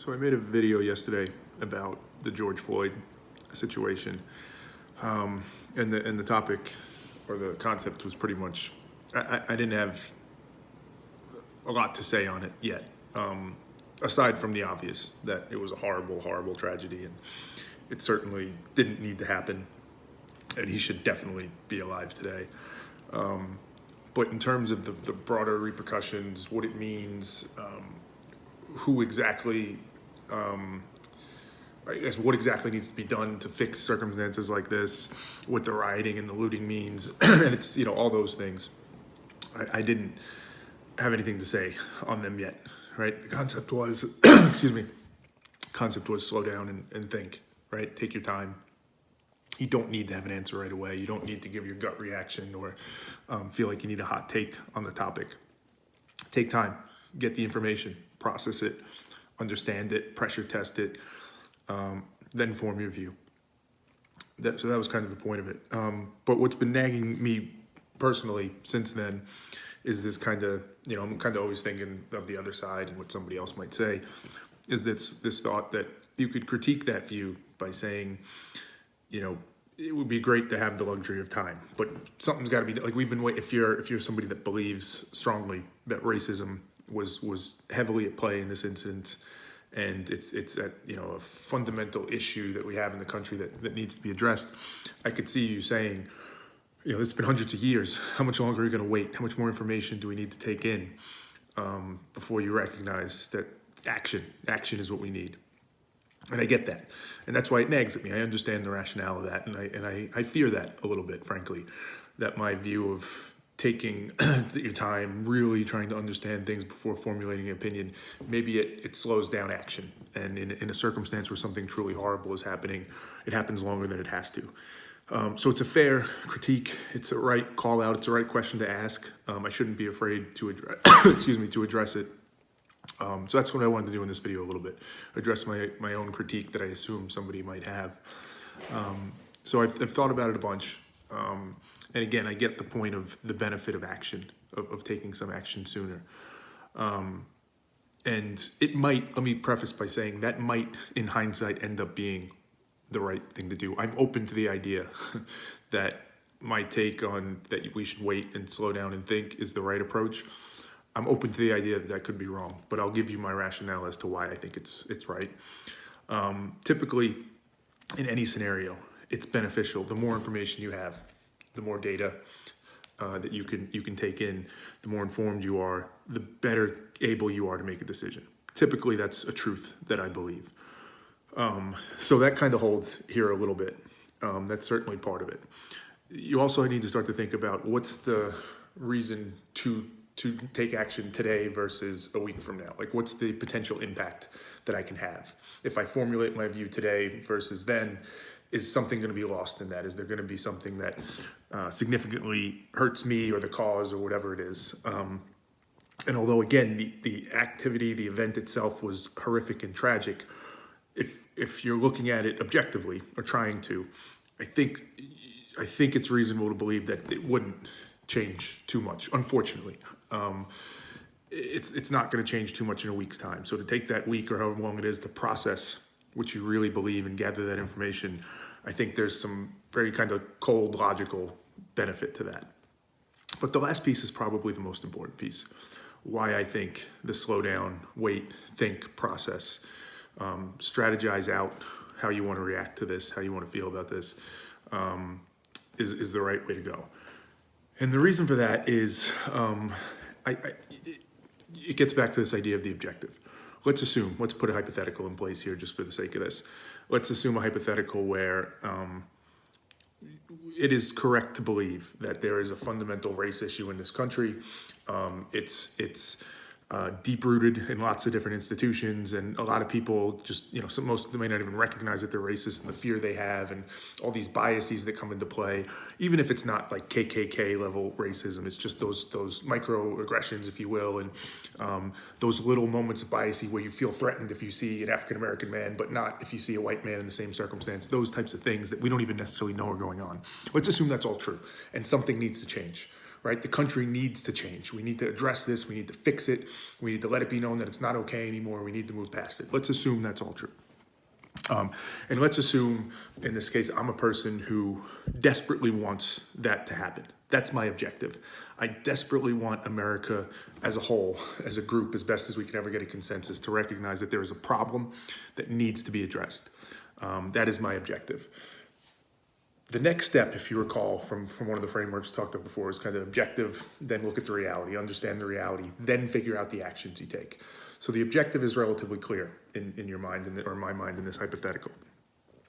So I made a video yesterday about the George Floyd situation, and the topic or the concept was pretty much I didn't have a lot to say on it yet, aside from the obvious that it was a horrible, horrible tragedy, and it certainly didn't need to happen, and he should definitely be alive today. But in terms of the broader repercussions, what it means, who exactly, I guess what exactly needs to be done to fix circumstances like this, what the rioting and the looting means, and it's, all those things. I didn't have anything to say on them yet, right? The concept was, excuse me, concept was slow down and think, right? Take your time. You don't need to have an answer right away. You don't need to give your gut reaction or feel like you need a hot take on the topic. Take time, get the information, process it, understand it, pressure test it, then form your view. So that was kind of the point of it. But what's been nagging me personally since then is this kind of, I'm kind of always thinking of the other side and what somebody else might say, is this thought that you could critique that view by saying, it would be great to have the luxury of time, but something's got to be like we've been waiting. If you're somebody that believes strongly that racism was heavily at play in this incident, and it's a fundamental issue that we have in the country that needs to be addressed, I could see you saying, it's been hundreds of years. How much longer are you going to wait? How much more information do we need to take in before you recognize that action is what we need? And I get that. And that's why it nags at me. I understand the rationale of that. And I fear that a little bit, frankly, that my view of taking your time, really trying to understand things before formulating an opinion, maybe it slows down action. And in a circumstance where something truly horrible is happening, it happens longer than it has to. So it's a fair critique. It's a right call out. It's a right question to ask. I shouldn't be afraid to address, to address it. So that's what I wanted to do in this video a little bit, address my own critique that I assume somebody might have. So I've thought about it a bunch. And again, I get the point of the benefit of action, of taking some action sooner. And it might, let me preface by saying that might, in hindsight, end up being the right thing to do. I'm open to the idea that my take on that we should wait and slow down and think is the right approach. I'm open to the idea that I could be wrong, but I'll give you my rationale as to why I think it's right. Typically, in any scenario, it's beneficial. The more information you have, the more data that you can take in, the more informed you are, the better able you are to make a decision. Typically, that's a truth that I believe. So that kind of holds here a little bit. That's certainly part of it. You also need to start to think about what's the reason to take action today versus a week from now. Like, what's the potential impact that I can have? If I formulate my view today versus then, is something going to be lost in that? Is there going to be something that significantly hurts me or the cause or whatever it is? And although, again, the activity, the event itself was horrific and tragic, if you're looking at it objectively or trying to, I think it's reasonable to believe that it wouldn't change too much, unfortunately. It's not going to change too much in a week's time. So to take that week or however long it is to process what you really believe and gather that information, I think there's some very kind of cold, logical benefit to that. But the last piece is probably the most important piece. Why I think the slow down, wait, think process, strategize out how you want to react to this, how you want to feel about this, is the right way to go. And the reason for that is it gets back to this idea of the objective. Let's put a hypothetical in place here just for the sake of this. Let's assume a hypothetical where it is correct to believe that there is a fundamental race issue in this country. It's deep-rooted in lots of different institutions, and a lot of people just, most of them may not even recognize that they're racist, and the fear they have and all these biases that come into play, even if it's not like KKK level racism, it's just those microaggressions, if you will, and those little moments of bias where you feel threatened if you see an African-American man, but not if you see a white man in the same circumstance, those types of things that we don't even necessarily know are going on. Let's assume that's all true, and something needs to change. right? The country needs to change. We need to address this. We need to fix it. We need to let it be known that it's not okay anymore. We need to move past it. Let's assume that's all true. And let's assume, in this case, I'm a person who desperately wants that to happen. That's my objective. I desperately want America as a whole, as a group, as best as we can ever get a consensus, to recognize that there is a problem that needs to be addressed. That is my objective. The next step, if you recall from one of the frameworks we talked about before, is kind of objective, then look at the reality, understand the reality, then figure out the actions you take. So the objective is relatively clear in your mind, or my mind in this hypothetical.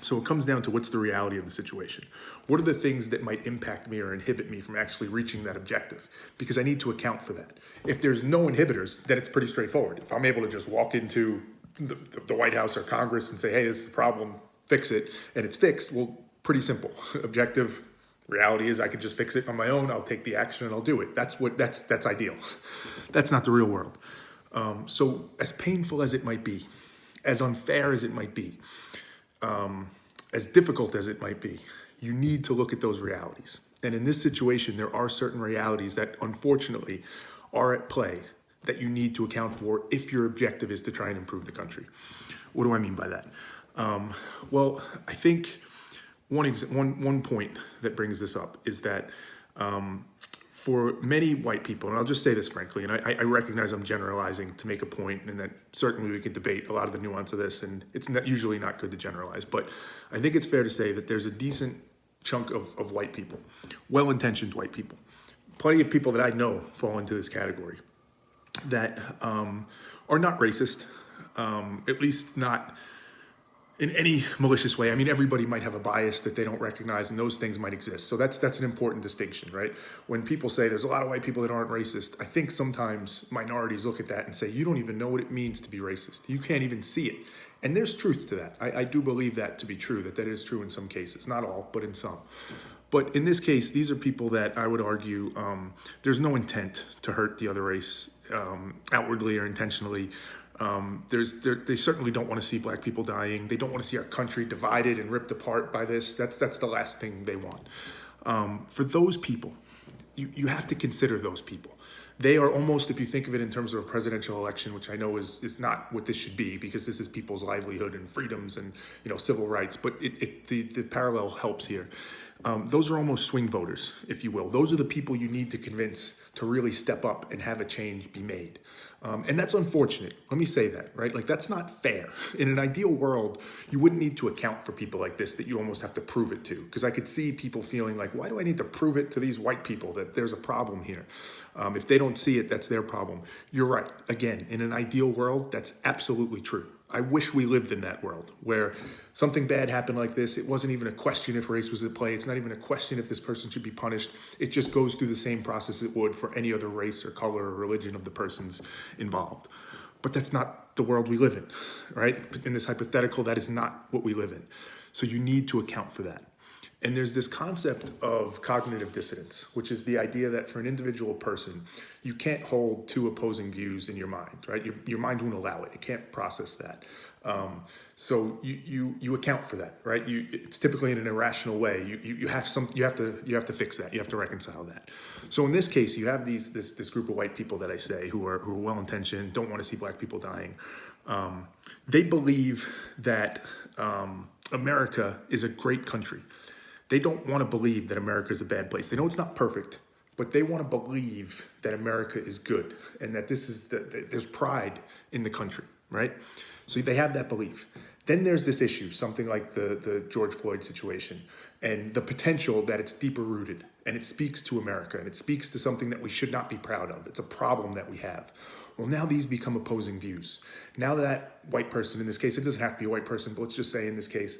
So it comes down to, what's the reality of the situation? What are the things that might impact me or inhibit me from actually reaching that objective? Because I need to account for that. If there's no inhibitors, then it's pretty straightforward. If I'm able to just walk into the White House or Congress and say, hey, this is the problem, fix it, and it's fixed, well, pretty simple. Objective reality is I could just fix it on my own. I'll take the action and I'll do it. That's ideal. That's not the real world. So as painful as it might be, as unfair as it might be, as difficult as it might be, you need to look at those realities. And in this situation, there are certain realities that unfortunately are at play that you need to account for if your objective is to try and improve the country. What do I mean by that? Well, I think one point that brings this up is that for many white people, and I'll just say this frankly, and I recognize I'm generalizing to make a point, and that certainly we could debate a lot of the nuance of this, and it's usually not good to generalize, but I think it's fair to say that there's a decent chunk of white people, well-intentioned white people, plenty of people that I know fall into this category, that are not racist, at least not in any malicious way. I mean, everybody might have a bias that they don't recognize, and those things might exist. So that's an important distinction, right? When people say there's a lot of white people that aren't racist, I think sometimes minorities look at that and say, you don't even know what it means to be racist. You can't even see it. And there's truth to that. I do believe that to be true, that is true in some cases. Not all, but in some. But in this case, these are people that I would argue there's no intent to hurt the other race outwardly or intentionally. They certainly don't want to see black people dying. They don't want to see our country divided and ripped apart by this. That's the last thing they want. For those people, you have to consider those people. They are almost, if you think of it in terms of a presidential election, which I know is not what this should be, because this is people's livelihood and freedoms and civil rights, but the parallel helps here. Those are almost swing voters, if you will. Those are the people you need to convince to really step up and have a change be made. And that's unfortunate. Let me say that, right? Like, that's not fair. In an ideal world, you wouldn't need to account for people like this that you almost have to prove it to. Because I could see people feeling like, why do I need to prove it to these white people that there's a problem here? If they don't see it, that's their problem. You're right. Again, in an ideal world, that's absolutely true. I wish we lived in that world where something bad happened like this. It wasn't even a question if race was at play. It's not even a question if this person should be punished. It just goes through the same process it would for any other race or color or religion of the persons involved. But that's not the world we live in, right? In this hypothetical, that is not what we live in. So you need to account for that. And there's this concept of cognitive dissonance, which is the idea that for an individual person, you can't hold two opposing views in your mind, right? Your mind won't allow it. It can't process that. So you account for that, right? It's typically in an irrational way. You have to fix that. You have to reconcile that. So in this case, you have this group of white people that I say who are well-intentioned, don't want to see black people dying. They believe that America is a great country. They don't want to believe that America is a bad place. They know it's not perfect, but they want to believe that America is good and that there's pride in the country, right? So they have that belief. Then there's this issue, something like the George Floyd situation, and the potential that it's deeper rooted, and it speaks to America, and it speaks to something that we should not be proud of. It's a problem that we have. Well, now these become opposing views. Now that white person, in this case, it doesn't have to be a white person, but let's just say in this case,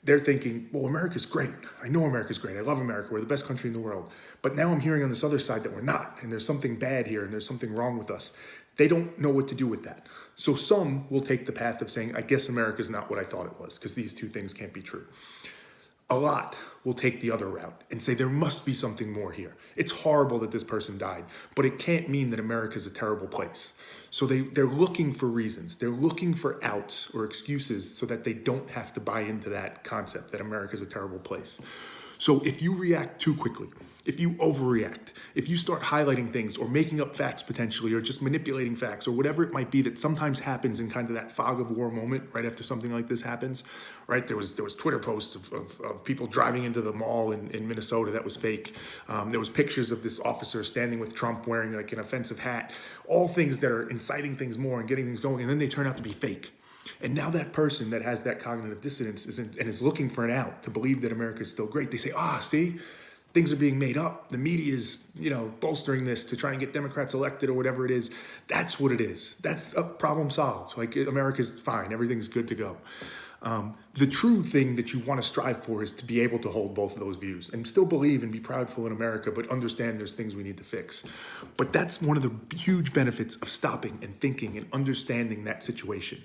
they're thinking, well, America's great. I know America's great. I love America. We're the best country in the world. But now I'm hearing on this other side that we're not, and there's something bad here, and there's something wrong with us. They don't know what to do with that. So some will take the path of saying, I guess America's not what I thought it was, because these two things can't be true. A lot will take the other route and say there must be something more here. It's horrible that this person died, but it can't mean that America's a terrible place. So they're looking for reasons. They're looking for outs or excuses so that they don't have to buy into that concept that America's a terrible place. So if you react too quickly, if you overreact, if you start highlighting things or making up facts potentially, or just manipulating facts, or whatever it might be that sometimes happens in kind of that fog of war moment right after something like this happens, right? There was Twitter posts of people driving into the mall in Minnesota that was fake. There was pictures of this officer standing with Trump wearing like an offensive hat, all things that are inciting things more and getting things going, and then they turn out to be fake. And now that person that has that cognitive dissonance is looking for an out to believe that America is still great. They say, see, things are being made up. The media is, bolstering this to try and get Democrats elected or whatever it is. That's what it is. That's a problem solved. Like, America's fine. Everything's good to go. The true thing that you want to strive for is to be able to hold both of those views and still believe and be proudful in America, but understand there's things we need to fix. But that's one of the huge benefits of stopping and thinking and understanding that situation.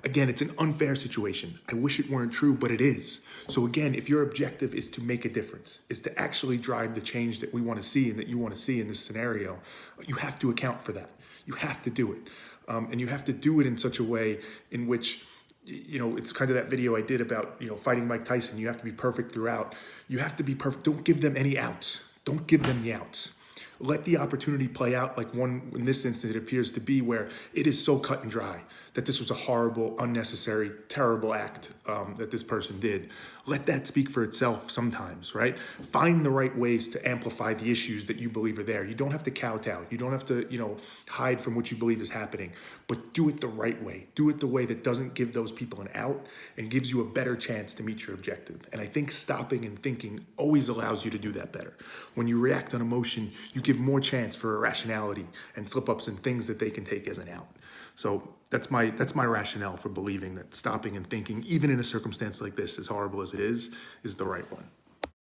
Again, it's an unfair situation. I wish it weren't true, but it is. So again, if your objective is to make a difference, is to actually drive the change that we want to see and that you want to see in this scenario, you have to account for that. You have to do it. And you have to do it in such a way in which, it's kind of that video I did about, fighting Mike Tyson. You have to be perfect throughout. You have to be perfect. Don't give them any outs. Don't give them the outs. Let the opportunity play out like one, in this instance, it appears to be, where it is so cut and dry that this was a horrible, unnecessary, terrible act that this person did. Let that speak for itself sometimes, right? Find the right ways to amplify the issues that you believe are there. You don't have to kowtow. You don't have to, hide from what you believe is happening, but do it the right way. Do it the way that doesn't give those people an out and gives you a better chance to meet your objective. And I think stopping and thinking always allows you to do that better. When you react on emotion, you give more chance for irrationality and slip-ups and things that they can take as an out. So that's my rationale for believing that stopping and thinking, even in a circumstance like this, as horrible as it is the right one.